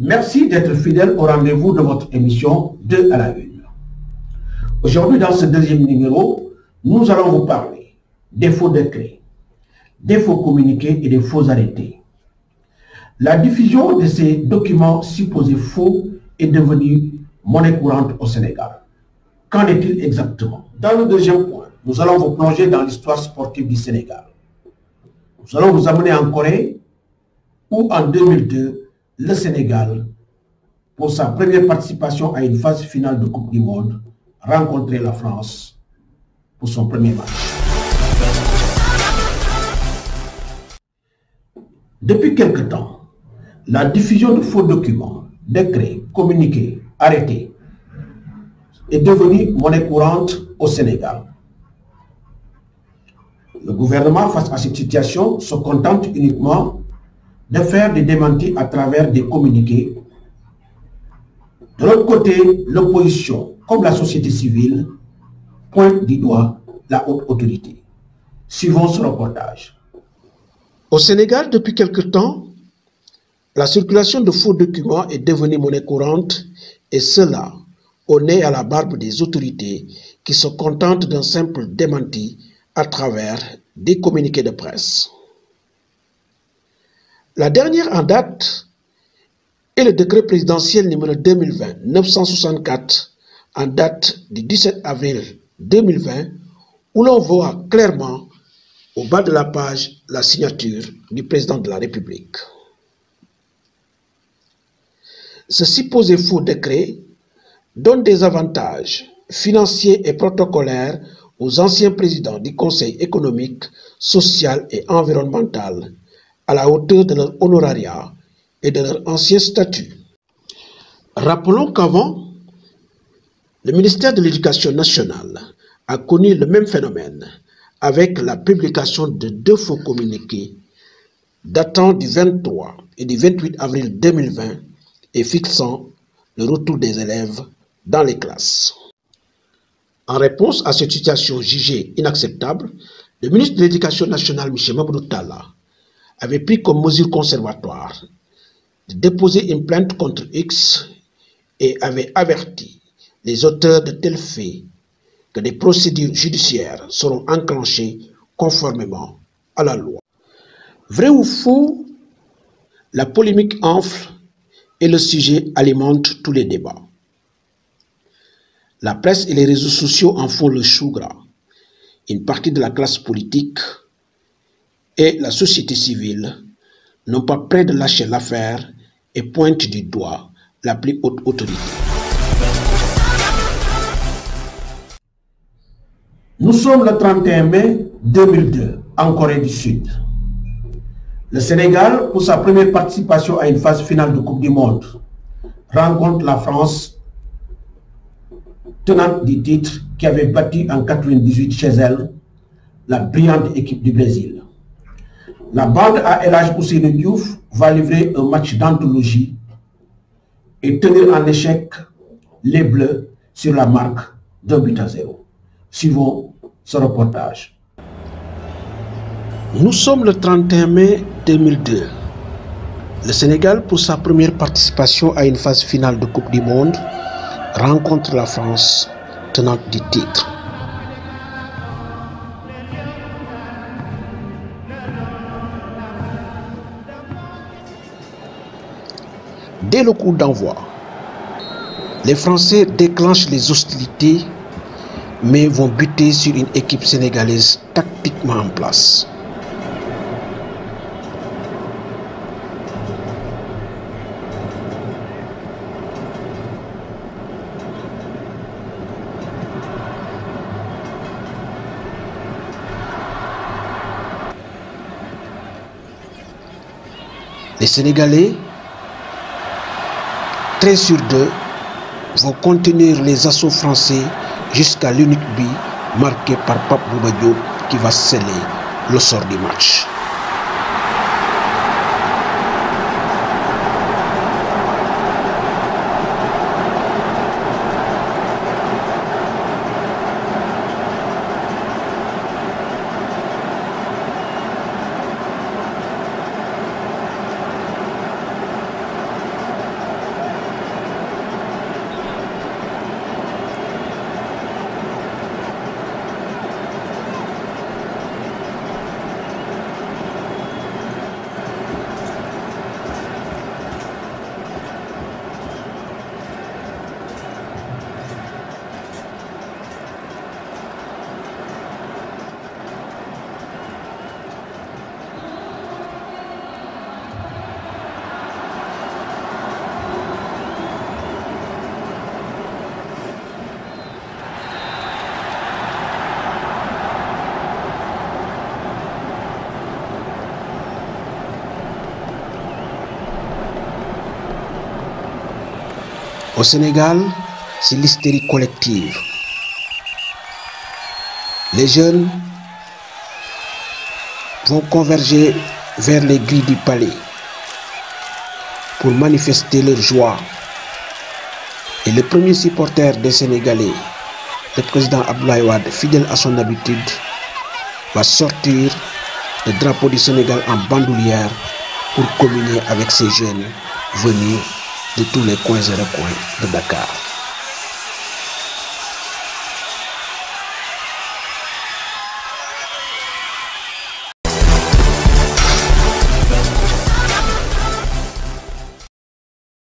Merci d'être fidèle au rendez-vous de votre émission 2 à la 1. Aujourd'hui, dans ce deuxième numéro, nous allons vous parler des faux décrets, des faux communiqués et des faux arrêtés. La diffusion de ces documents supposés faux est devenue monnaie courante au Sénégal. Qu'en est-il exactement? Dans le deuxième point, nous allons vous plonger dans l'histoire sportive du Sénégal. Nous allons vous amener en Corée, où en 2002, le Sénégal, pour sa première participation à une phase finale de Coupe du Monde, rencontrait la France pour son premier match. Depuis quelque temps, la diffusion de faux documents, décrets, communiqués, arrêtés est devenue monnaie courante au Sénégal. Le gouvernement, face à cette situation, se contente uniquement de faire des démentis à travers des communiqués. De l'autre côté, l'opposition, comme la société civile, pointe du doigt la haute autorité. Suivons ce reportage. Au Sénégal, depuis quelque temps, la circulation de faux documents est devenue monnaie courante, et cela au nez et à la barbe des autorités qui se contentent d'un simple démenti à travers des communiqués de presse. La dernière en date est le décret présidentiel numéro 2020-964 en date du 17 avril 2020 où l'on voit clairement au bas de la page la signature du président de la République. Ce supposé faux décret donne des avantages financiers et protocolaires aux anciens présidents du Conseil économique, social et environnemental à la hauteur de leur honorariat et de leur ancien statut. Rappelons qu'avant, le ministère de l'Éducation nationale a connu le même phénomène avec la publication de 2 faux communiqués datant du 23 et du 28 avril 2020 et fixant le retour des élèves dans les classes. En réponse à cette situation jugée inacceptable, le ministre de l'Éducation nationale, M. Mamadou Talla, avait pris comme mesure conservatoire de déposer une plainte contre X et avait averti les auteurs de tels faits que des procédures judiciaires seront enclenchées conformément à la loi. Vrai ou faux, la polémique enfle et le sujet alimente tous les débats. La presse et les réseaux sociaux en font le chou gras. Une partie de la classe politique et la société civile n'ont pas près de lâcher l'affaire et pointent du doigt la plus haute autorité. Nous sommes le 31 mai 2002 en Corée du Sud. Le Sénégal, pour sa première participation à une phase finale de Coupe du Monde, rencontre la France, tenante du titre, qui avait battu en 1998 chez elle la brillante équipe du Brésil. La bande à El Hadji Ousseynou Diouf va livrer un match d'anthologie et tenir en échec les Bleus sur la marque d'1-0. Suivons ce reportage. Nous sommes le 31 mai 2002. Le Sénégal, pour sa première participation à une phase finale de Coupe du Monde, rencontre la France, tenante du titre. Dès le coup d'envoi, les Français déclenchent les hostilités, mais vont buter sur une équipe sénégalaise tactiquement en place. Les Sénégalais, très sûrs d'eux, vont contenir les assauts français jusqu'à l'unique but marqué par Pape Bouba Diop qui va sceller le sort du match. Au Sénégal, c'est l'hystérie collective. Les jeunes vont converger vers les grilles du palais pour manifester leur joie. Et le premier supporter des Sénégalais, le président Abdoulaye Wade, fidèle à son habitude, va sortir le drapeau du Sénégal en bandoulière pour communier avec ces jeunes venus de tous les coins et recoins de Dakar.